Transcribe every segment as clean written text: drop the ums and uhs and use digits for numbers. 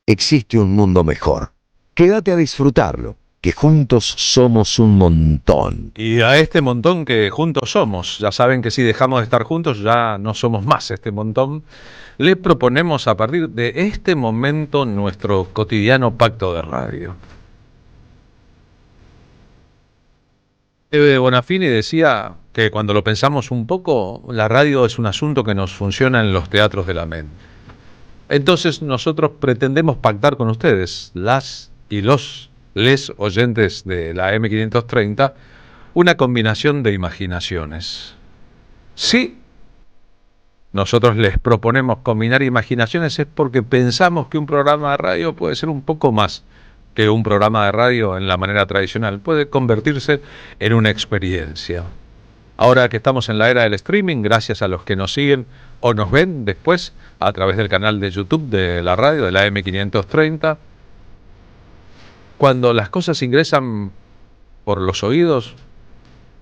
existe un mundo mejor. Quédate a disfrutarlo, que juntos somos un montón. Y a este montón que juntos somos, ya saben que si dejamos de estar juntos ya no somos más este montón, le proponemos a partir de este momento nuestro cotidiano pacto de radio. Bonafini decía que cuando lo pensamos un poco, la radio es un asunto que nos funciona en los teatros de la mente. Entonces nosotros pretendemos pactar con ustedes, las y los les oyentes de la M530, una combinación de imaginaciones. Si nosotros les proponemos combinar imaginaciones es porque pensamos que un programa de radio puede ser un poco más que un programa de radio en la manera tradicional, puede convertirse en una experiencia. Ahora que estamos en la era del streaming, gracias a los que nos siguen o nos ven después a través del canal de YouTube de la radio, de la M530, cuando las cosas ingresan por los oídos,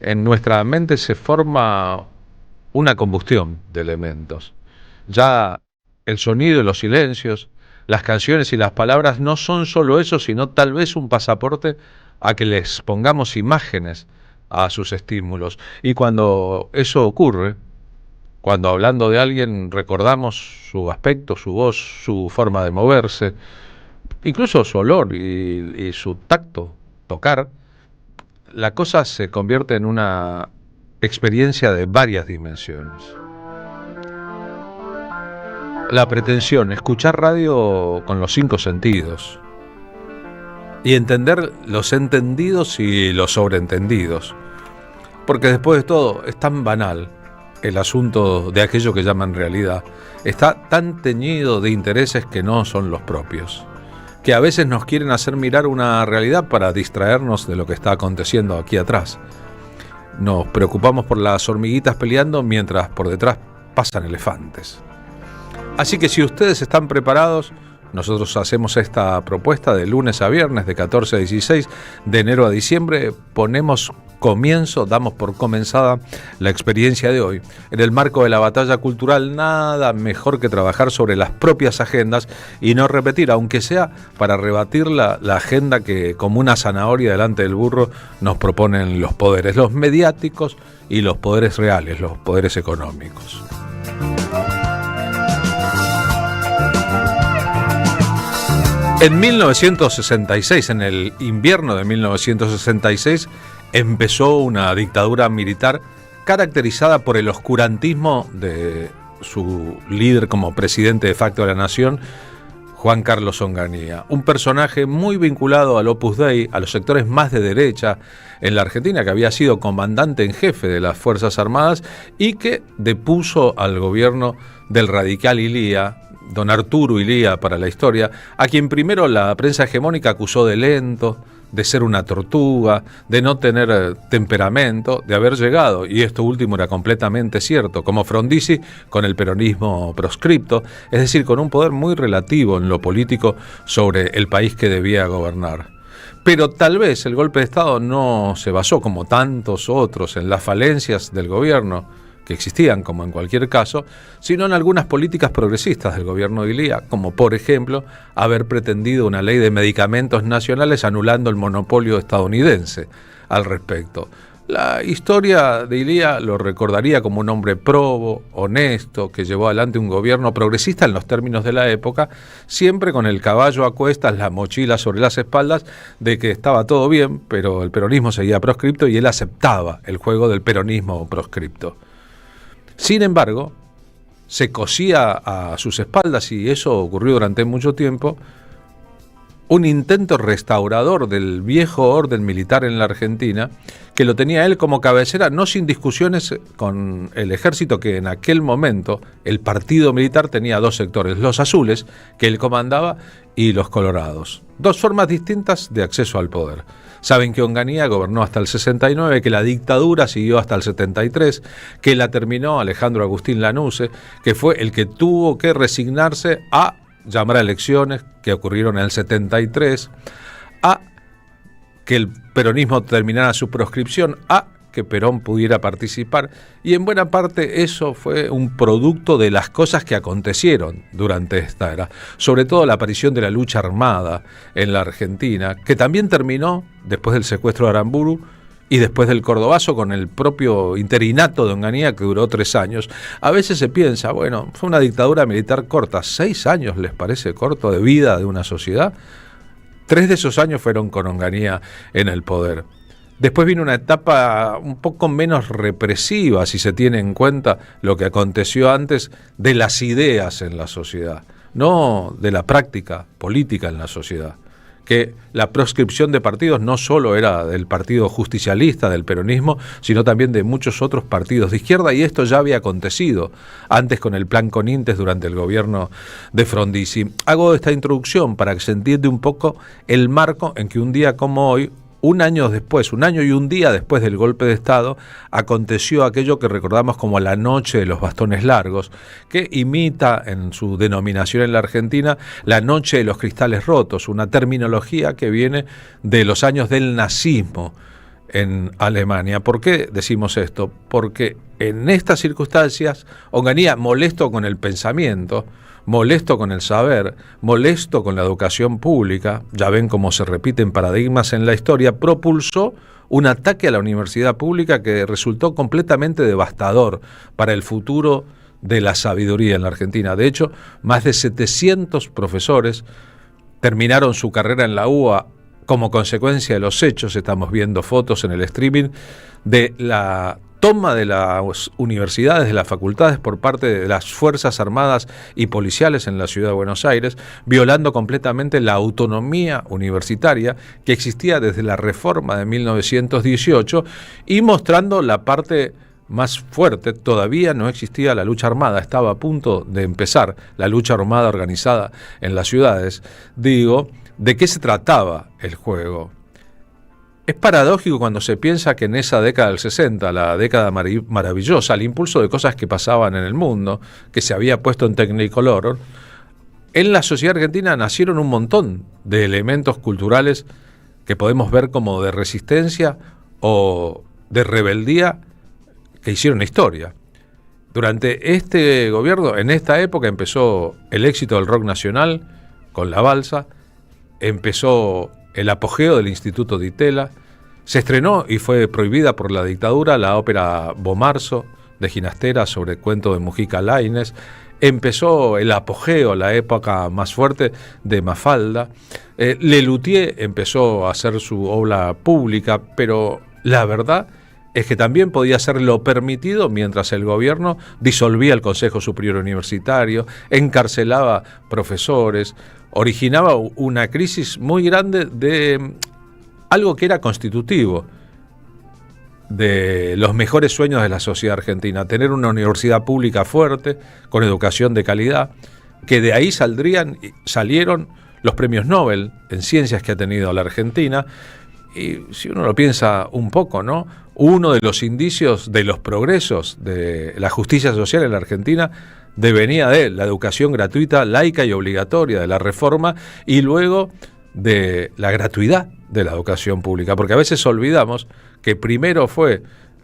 en nuestra mente se forma una combustión de elementos. Ya el sonido y los silencios, las canciones y las palabras no son solo eso, sino tal vez un pasaporte a que les pongamos imágenes a sus estímulos. Y cuando eso ocurre, cuando hablando de alguien recordamos su aspecto, su voz, su forma de moverse, incluso su olor y su tacto, tocar, la cosa se convierte en una experiencia de varias dimensiones. La pretensión, escuchar radio con los 5 sentidos y entender los entendidos y los sobreentendidos, porque después de todo es tan banal el asunto de aquello que llaman realidad, está tan teñido de intereses que no son los propios, que a veces nos quieren hacer mirar una realidad para distraernos de lo que está aconteciendo aquí atrás. Nos preocupamos por las hormiguitas peleando mientras por detrás pasan elefantes. Así que si ustedes están preparados, nosotros hacemos esta propuesta de lunes a viernes, de 14 a 16, de enero a diciembre, ponemos comienzo, damos por comenzada la experiencia de hoy. En el marco de la batalla cultural, nada mejor que trabajar sobre las propias agendas y no repetir, aunque sea para rebatir la agenda que, como una zanahoria delante del burro, nos proponen los poderes, los mediáticos y los poderes reales, los poderes económicos. En 1966, en el invierno de 1966, empezó una dictadura militar caracterizada por el oscurantismo de su líder como presidente de facto de la nación, Juan Carlos Onganía, un personaje muy vinculado al Opus Dei, a los sectores más de derecha en la Argentina, que había sido comandante en jefe de las Fuerzas Armadas y que depuso al gobierno del radical Ilía, don Arturo Ilía para la historia, a quien primero la prensa hegemónica acusó de lento, de ser una tortuga, de no tener temperamento, de haber llegado, y esto último era completamente cierto, como Frondizi con el peronismo proscripto, es decir, con un poder muy relativo en lo político sobre el país que debía gobernar. Pero tal vez el golpe de Estado no se basó, como tantos otros, en las falencias del gobierno, que existían como en cualquier caso, sino en algunas políticas progresistas del gobierno de Ilía, como por ejemplo haber pretendido una ley de medicamentos nacionales anulando el monopolio estadounidense al respecto. La historia de Ilía lo recordaría como un hombre probo, honesto, que llevó adelante un gobierno progresista en los términos de la época, siempre con el caballo a cuestas, la mochila sobre las espaldas, de que estaba todo bien, pero el peronismo seguía proscripto y él aceptaba el juego del peronismo proscripto. Sin embargo, se cosía a sus espaldas, y eso ocurrió durante mucho tiempo, un intento restaurador del viejo orden militar en la Argentina, que lo tenía él como cabecera, no sin discusiones con el ejército, que en aquel momento el partido militar tenía 2 sectores, los azules, que él comandaba, y los colorados. 2 formas distintas de acceso al poder. Saben que Onganía gobernó hasta el 69, que la dictadura siguió hasta el 73, que la terminó Alejandro Agustín Lanusse, que fue el que tuvo que resignarse a llamar a elecciones que ocurrieron en el 73, a que el peronismo terminara su proscripción, a que Perón pudiera participar, y en buena parte eso fue un producto de las cosas que acontecieron durante esta era, sobre todo la aparición de la lucha armada en la Argentina, que también terminó después del secuestro de Aramburu y después del Cordobazo con el propio interinato de Onganía, que duró 3 años. A veces se piensa, bueno, fue una dictadura militar corta. 6 años les parece corto de vida de una sociedad. 3 de esos años fueron con Onganía en el poder. Después vino una etapa un poco menos represiva, si se tiene en cuenta lo que aconteció antes, de las ideas en la sociedad, no de la práctica política en la sociedad. Que la proscripción de partidos no solo era del partido justicialista, del peronismo, sino también de muchos otros partidos de izquierda, y esto ya había acontecido antes con el Plan Conintes durante el gobierno de Frondizi. Hago esta introducción para que se entienda un poco el marco en que un día como hoy, un año y un día después del golpe de Estado, aconteció aquello que recordamos como la noche de los bastones largos, que imita en su denominación en la Argentina la noche de los cristales rotos, una terminología que viene de los años del nazismo en Alemania. ¿Por qué decimos esto? Porque en estas circunstancias, Onganía, molesto con el pensamiento, molesto con el saber, molesto con la educación pública, ya ven cómo se repiten paradigmas en la historia, propulsó un ataque a la universidad pública que resultó completamente devastador para el futuro de la sabiduría en la Argentina. De hecho, más de 700 profesores terminaron su carrera en la UBA como consecuencia de los hechos. Estamos viendo fotos en el streaming de la toma de las universidades, de las facultades por parte de las Fuerzas Armadas y policiales en la ciudad de Buenos Aires, violando completamente la autonomía universitaria que existía desde la reforma de 1918 y mostrando la parte más fuerte. Todavía no existía la lucha armada, estaba a punto de empezar la lucha armada organizada en las ciudades. Digo, ¿de qué se trataba el juego? Es paradójico cuando se piensa que en esa década del 60, la década maravillosa, el impulso de cosas que pasaban en el mundo, que se había puesto en Technicolor, en la sociedad argentina nacieron un montón de elementos culturales que podemos ver como de resistencia o de rebeldía que hicieron historia. Durante este gobierno, en esta época, empezó el éxito del rock nacional con la balsa, empezó el apogeo del Instituto Di Tella, se estrenó y fue prohibida por la dictadura la ópera Bomarzo de Ginastera sobre cuento de Mujica Lainez, empezó el apogeo, la época más fuerte de Mafalda, Lelutier empezó a hacer su obra pública, pero la verdad es que también podía ser lo permitido mientras el gobierno disolvía el Consejo Superior Universitario, encarcelaba profesores, originaba una crisis muy grande de algo que era constitutivo de los mejores sueños de la sociedad argentina, tener una universidad pública fuerte, con educación de calidad, que de ahí salieron los premios Nobel en ciencias que ha tenido la Argentina. Y si uno lo piensa un poco, ¿no? Uno de los indicios de los progresos de la justicia social en la Argentina devenía de la educación gratuita, laica y obligatoria de la reforma, y luego de la gratuidad de la educación pública, porque a veces olvidamos que primero fue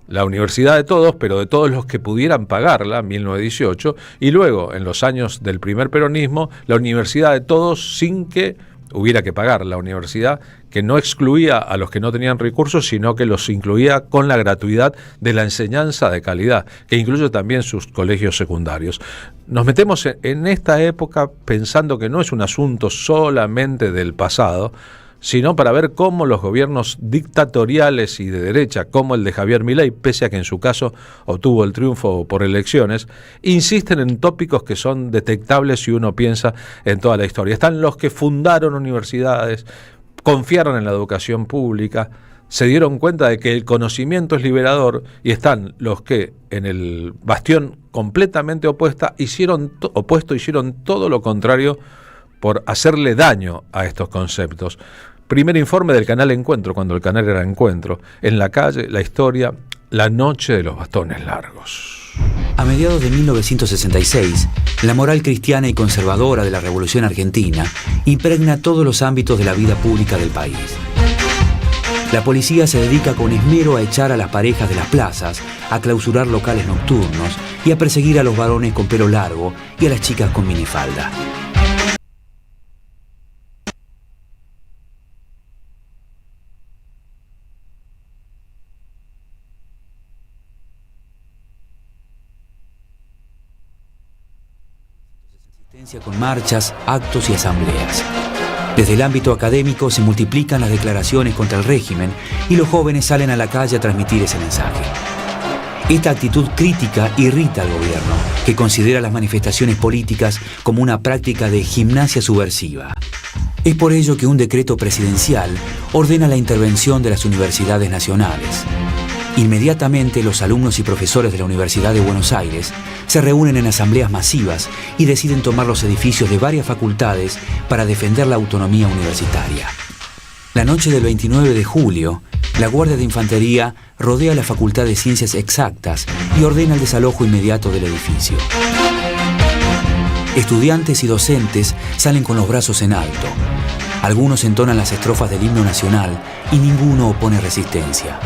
la universidad de todos, pero de todos los que pudieran pagarla, 1918, y luego, en los años del primer peronismo, la universidad de todos sin que hubiera que pagar, la universidad que no excluía a los que no tenían recursos, sino que los incluía con la gratuidad de la enseñanza de calidad, que incluye también sus colegios secundarios. Nos metemos en esta época pensando que no es un asunto solamente del pasado, sino para ver cómo los gobiernos dictatoriales y de derecha, como el de Javier Milei, pese a que en su caso obtuvo el triunfo por elecciones, insisten en tópicos que son detectables si uno piensa en toda la historia. Están los que fundaron universidades, confiaron en la educación pública, se dieron cuenta de que el conocimiento es liberador, y están los que en el bastión completamente opuesto hicieron todo lo contrario por hacerle daño a estos conceptos. Primer informe del canal Encuentro, cuando el canal era Encuentro. En la calle, la historia, la noche de los bastones largos. A mediados de 1966, la moral cristiana y conservadora de la Revolución Argentina impregna todos los ámbitos de la vida pública del país. La policía se dedica con esmero a echar a las parejas de las plazas, a clausurar locales nocturnos y a perseguir a los varones con pelo largo y a las chicas con minifalda. Con marchas, actos y asambleas. Desde el ámbito académico se multiplican las declaraciones contra el régimen y los jóvenes salen a la calle a transmitir ese mensaje. Esta actitud crítica irrita al gobierno, que considera las manifestaciones políticas como una práctica de gimnasia subversiva. Es por ello que un decreto presidencial ordena la intervención de las universidades nacionales. Inmediatamente los alumnos y profesores de la Universidad de Buenos Aires se reúnen en asambleas masivas y deciden tomar los edificios de varias facultades para defender la autonomía universitaria. La noche del 29 de julio, la Guardia de Infantería rodea la Facultad de Ciencias Exactas y ordena el desalojo inmediato del edificio. Estudiantes y docentes salen con los brazos en alto. Algunos entonan las estrofas del himno nacional y ninguno opone resistencia.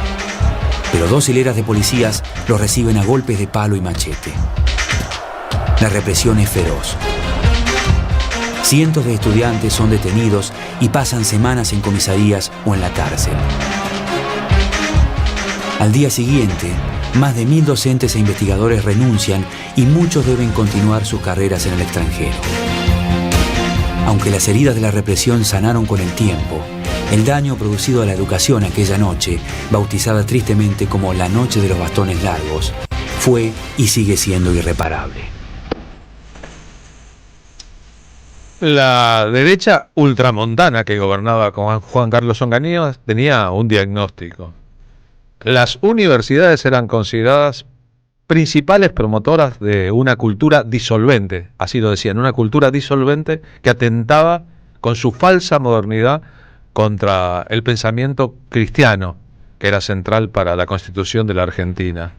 Pero 2 hileras de policías los reciben a golpes de palo y machete. La represión es feroz. Cientos de estudiantes son detenidos y pasan semanas en comisarías o en la cárcel. Al día siguiente, más de 1000 docentes e investigadores renuncian y muchos deben continuar sus carreras en el extranjero. Aunque las heridas de la represión sanaron con el tiempo, el daño producido a la educación aquella noche, bautizada tristemente como la Noche de los Bastones Largos, fue y sigue siendo irreparable. La derecha ultramontana que gobernaba con Juan Carlos Onganía tenía un diagnóstico. Las universidades eran consideradas principales promotoras de una cultura disolvente, así lo decían, una cultura disolvente que atentaba con su falsa modernidad contra el pensamiento cristiano, que era central para la constitución de la Argentina.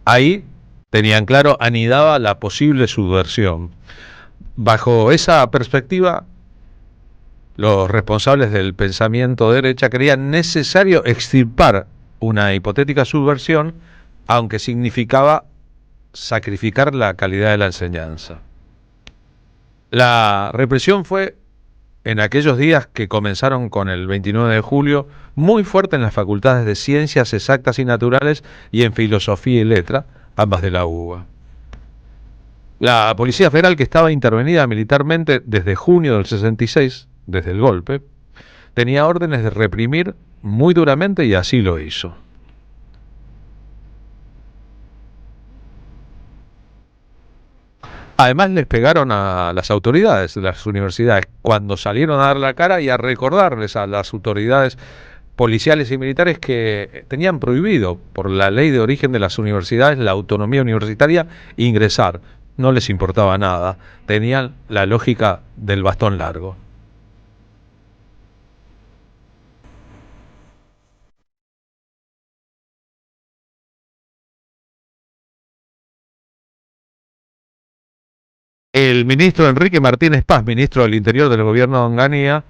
Ahí, tenían claro, anidaba la posible subversión. Bajo esa perspectiva, los responsables del pensamiento de derecha creían necesario extirpar una hipotética subversión, aunque significaba sacrificar la calidad de la enseñanza. La represión fue, en aquellos días que comenzaron con el 29 de julio, muy fuerte en las facultades de Ciencias Exactas y Naturales y en Filosofía y Letra, ambas de la UBA. La Policía Federal, que estaba intervenida militarmente desde junio del 66, desde el golpe, tenía órdenes de reprimir muy duramente y así lo hizo. Además les pegaron a las autoridades de las universidades cuando salieron a dar la cara y a recordarles a las autoridades policiales y militares que tenían prohibido por la ley de origen de las universidades, la autonomía universitaria, ingresar. No les importaba nada, tenían la lógica del bastón largo. El ministro Enrique Martínez Paz, ministro del Interior del gobierno de Onganía,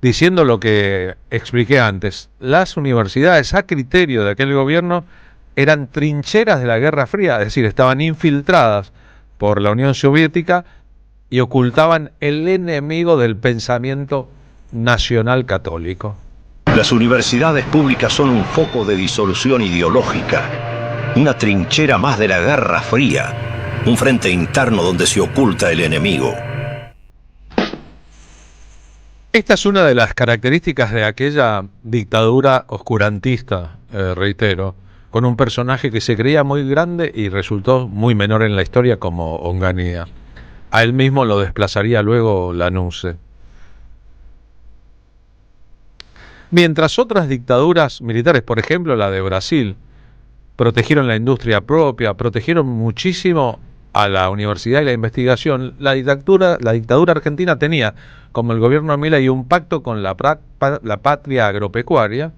diciendo lo que expliqué antes, las universidades a criterio de aquel gobierno eran trincheras de la Guerra Fría, es decir, estaban infiltradas por la Unión Soviética y ocultaban el enemigo del pensamiento nacional católico. Las universidades públicas son un foco de disolución ideológica, una trinchera más de la Guerra Fría, un frente interno donde se oculta el enemigo. Esta es una de las características de aquella dictadura oscurantista, reitero, con un personaje que se creía muy grande y resultó muy menor en la historia como Onganía. A él mismo lo desplazaría luego Lanusse. Mientras otras dictaduras militares, por ejemplo la de Brasil, protegieron la industria propia, protegieron muchísimo a la universidad y la investigación, la dictadura argentina tenía, como el gobierno de Milei, un pacto con la patria agropecuaria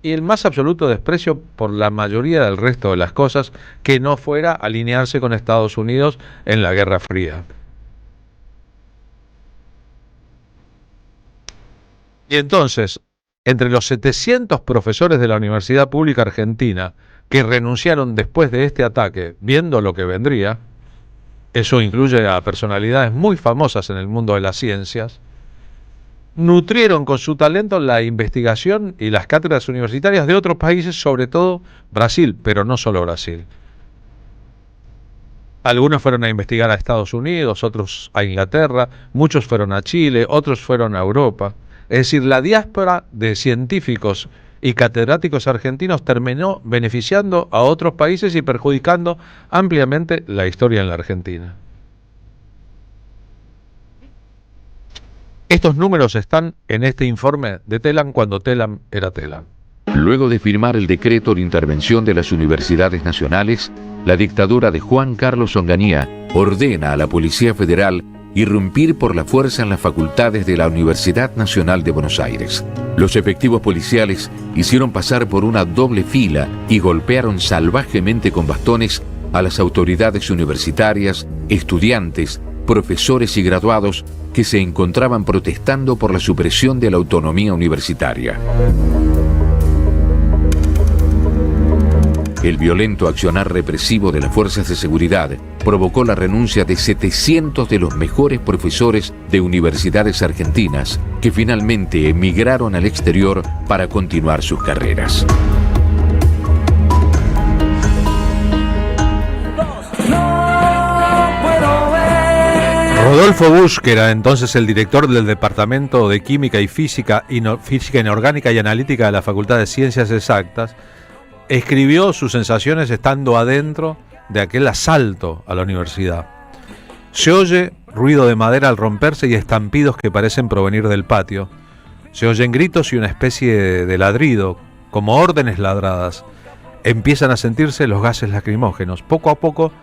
y el más absoluto desprecio por la mayoría del resto de las cosas que no fuera alinearse con Estados Unidos en la Guerra Fría. Y entonces, Entre los 700 profesores de la Universidad Pública Argentina que renunciaron después de este ataque, viendo lo que vendría, eso incluye a personalidades muy famosas en el mundo de las ciencias, nutrieron con su talento la investigación y las cátedras universitarias de otros países, sobre todo Brasil, pero no solo Brasil. Algunos fueron a investigar a Estados Unidos, otros a Inglaterra, muchos fueron a Chile, otros fueron a Europa. Es decir, la diáspora de científicos y catedráticos argentinos terminó beneficiando a otros países y perjudicando ampliamente la historia en la Argentina. Estos números están en este informe de Telam cuando Telam era Telam. Luego de firmar el decreto de intervención de las universidades nacionales, la dictadura de Juan Carlos Onganía ordena a la Policía Federal irrumpir por la fuerza en las facultades de la Universidad Nacional de Buenos Aires. Los efectivos policiales hicieron pasar por una doble fila y golpearon salvajemente con bastones a las autoridades universitarias, estudiantes, profesores y graduados que se encontraban protestando por la supresión de la autonomía universitaria. El violento accionar represivo de las fuerzas de seguridad provocó la renuncia de 700 de los mejores profesores de universidades argentinas, que finalmente emigraron al exterior para continuar sus carreras. Rodolfo Busch, que era entonces el director del Departamento de Química y Física Inorgánica y Analítica de la Facultad de Ciencias Exactas, escribió sus sensaciones estando adentro de aquel asalto a la universidad. Se oye ruido de madera al romperse y estampidos que parecen provenir del patio. Se oyen gritos y una especie de ladrido, como órdenes ladradas. Empiezan a sentirse los gases lacrimógenos. Poco a poco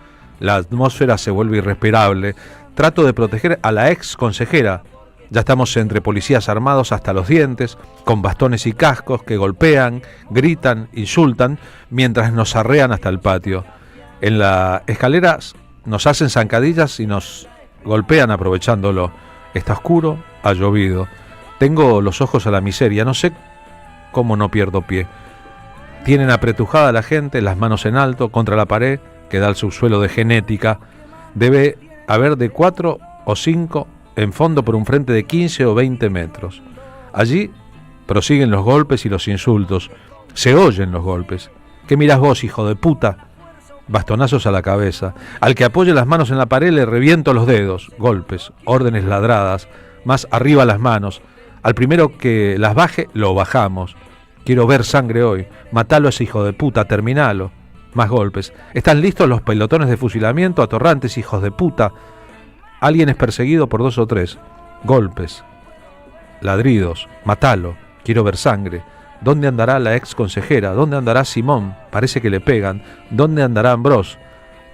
la atmósfera se vuelve irrespirable. Trato de proteger a la ex consejera. Ya estamos entre policías armados hasta los dientes, con bastones y cascos que golpean, gritan, insultan, mientras nos arrean hasta el patio. En las escaleras nos hacen zancadillas y nos golpean aprovechándolo. Está oscuro, ha llovido. Tengo los ojos a la miseria, no sé cómo no pierdo pie. Tienen apretujada a la gente, las manos en alto, contra la pared, que da al subsuelo de genética. Debe haber de 4 o 5 en fondo por un frente de 15 o 20 metros. Allí prosiguen los golpes y los insultos. Se oyen los golpes. ¿Qué mirás vos, hijo de puta? Bastonazos a la cabeza. Al que apoye las manos en la pared le reviento los dedos. Golpes, órdenes ladradas, más arriba las manos. Al primero que las baje, lo bajamos. Quiero ver sangre hoy. Matalo a ese hijo de puta, terminalo. Más golpes. ¿Están listos los pelotones de fusilamiento? Atorrantes, hijos de puta. Alguien es perseguido por 2 o 3. Golpes. Ladridos. Matalo. Quiero ver sangre. ¿Dónde andará la ex consejera? ¿Dónde andará Simón? Parece que le pegan. ¿Dónde andará Ambrós?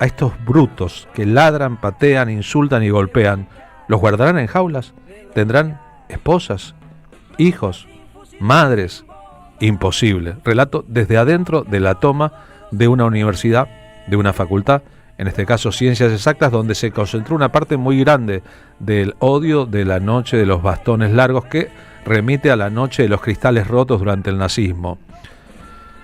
A estos brutos que ladran, patean, insultan y golpean, ¿los guardarán en jaulas? ¿Tendrán esposas? ¿Hijos? ¿Madres? Imposible. Relato desde adentro de la toma de una universidad, de una facultad, en este caso Ciencias Exactas, donde se concentró una parte muy grande del odio de la noche de los bastones largos, que remite a la noche de los cristales rotos durante el nazismo.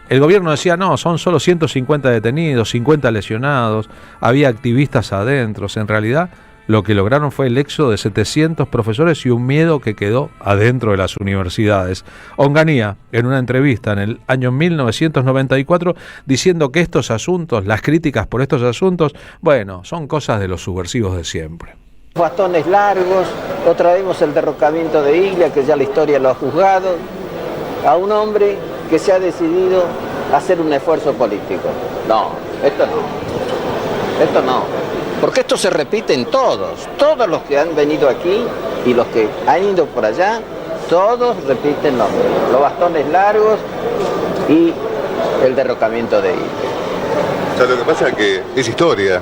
El gobierno decía, no, son solo 150 detenidos, 50 lesionados, había activistas adentro. En realidad, lo que lograron fue el éxodo de 700 profesores y un miedo que quedó adentro de las universidades. Onganía, en una entrevista en el año 1994, diciendo que estos asuntos, las críticas por estos asuntos, bueno, son cosas de los subversivos de siempre. Bastones largos, otra vez el derrocamiento de Iglia, que ya la historia lo ha juzgado, a un hombre que se ha decidido a hacer un esfuerzo político. No, esto no. Porque esto se repite en todos los que han venido aquí y los que han ido por allá, todos repiten los bastones largos y el derrocamiento de Iglia. O sea, lo que pasa es que es historia,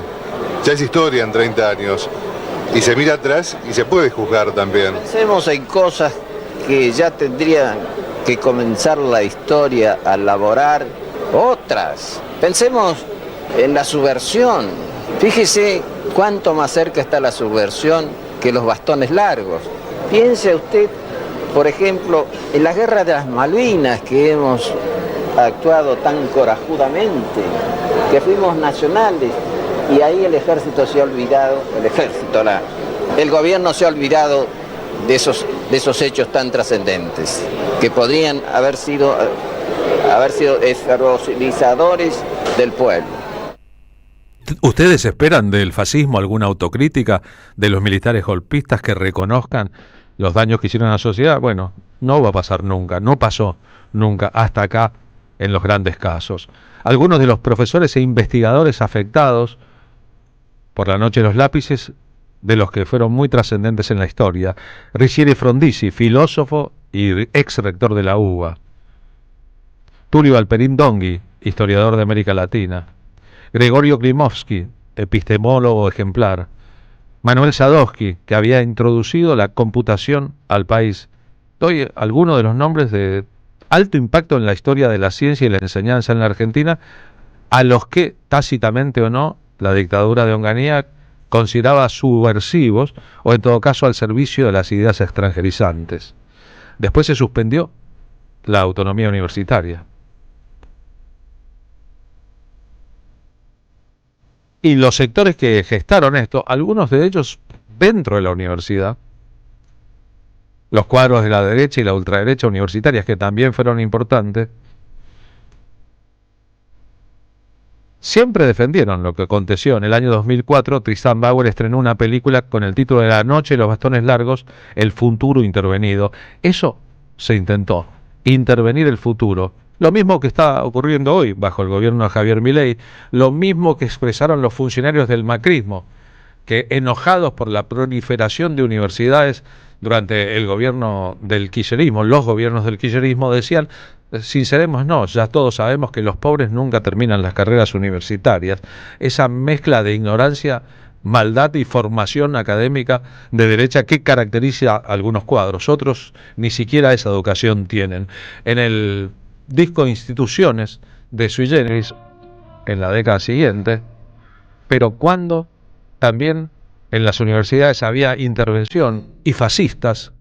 ya es historia en 30 años. Y se mira atrás y se puede juzgar también. Pensemos en cosas que ya tendrían que comenzar la historia a elaborar otras. Pensemos en la subversión. Fíjese cuánto más cerca está la subversión que los bastones largos. Piense usted Por ejemplo, en la guerra de las Malvinas, que hemos actuado tan corajudamente, que fuimos nacionales, y ahí el ejército se ha olvidado, el gobierno se ha olvidado de esos hechos tan trascendentes, que podrían haber sido esferozadores del pueblo. ¿Ustedes esperan del fascismo alguna autocrítica de los militares golpistas que reconozcan los daños que hicieron a la sociedad? Bueno, no va a pasar nunca, no pasó nunca hasta acá en los grandes casos. Algunos de los profesores e investigadores afectados por la noche de los lápices, de los que fueron muy trascendentes en la historia: Riccieri Frondizi, filósofo y ex rector de la UBA; Tulio Alperín Donghi, historiador de América Latina; Gregorio Klimovsky, epistemólogo ejemplar; Manuel Sadowski, que había introducido la computación al país. Doy algunos de los nombres de alto impacto en la historia de la ciencia y la enseñanza en la Argentina, a los que, tácitamente o no, la dictadura de Onganía consideraba subversivos, o en todo caso al servicio de las ideas extranjerizantes. Después se suspendió la autonomía universitaria. Y los sectores que gestaron esto, algunos de ellos dentro de la universidad, los cuadros de la derecha y la ultraderecha universitarias, que también fueron importantes, siempre defendieron lo que aconteció. En el año 2004, Tristan Bauer estrenó una película con el título de La noche y los bastones largos, el futuro intervenido. Eso se intentó, intervenir el futuro. Lo mismo que está ocurriendo hoy bajo el gobierno de Javier Milei, lo mismo que expresaron los funcionarios del macrismo, que enojados por la proliferación de universidades durante el gobierno del kirchnerismo, los gobiernos del kirchnerismo, decían: sincerémonos, ya todos sabemos que los pobres nunca terminan las carreras universitarias. Esa mezcla de ignorancia, maldad y formación académica de derecha que caracteriza algunos cuadros, otros ni siquiera esa educación tienen. En el disco Instituciones de Sui Generis, en la década siguiente, pero cuando también en las universidades había intervención y fascistas,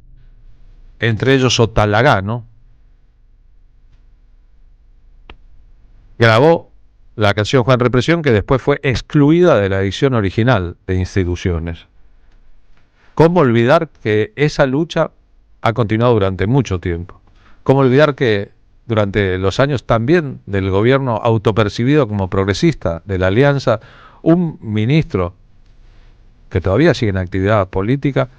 entre ellos Otalagano, grabó la canción Juan Represión, que después fue excluida de la edición original de Instituciones. ¿Cómo olvidar que esa lucha ha continuado durante mucho tiempo? ¿Cómo olvidar que durante los años también del gobierno autopercibido como progresista de la Alianza, un ministro que todavía sigue en actividad política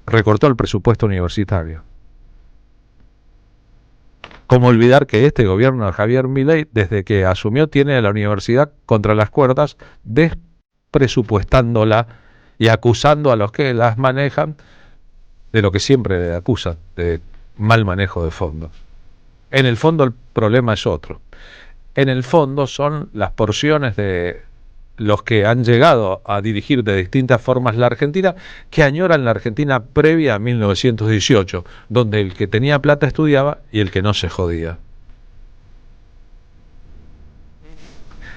recortó el presupuesto universitario? ¿Cómo olvidar que este gobierno de Javier Milei, desde que asumió, tiene a la universidad contra las cuerdas, despresupuestándola y acusando a los que las manejan de lo que siempre acusan, de mal manejo de fondos? En el fondo el problema es otro. En el fondo son las porciones de los que han llegado a dirigir de distintas formas la Argentina, que añoran la Argentina previa a 1918, donde el que tenía plata estudiaba y el que no se jodía.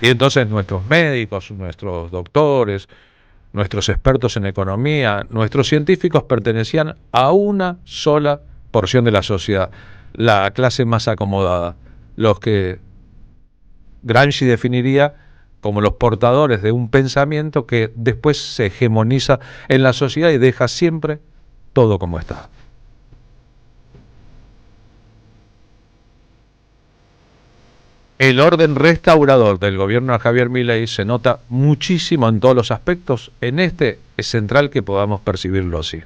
Y entonces nuestros médicos, nuestros doctores, nuestros expertos en economía, nuestros científicos pertenecían a una sola porción de la sociedad, la clase más acomodada, los que Gramsci definiría como los portadores de un pensamiento que después se hegemoniza en la sociedad y deja siempre todo como está. El orden restaurador del gobierno de Javier Milei se nota muchísimo en todos los aspectos. En este es central que podamos percibirlo así.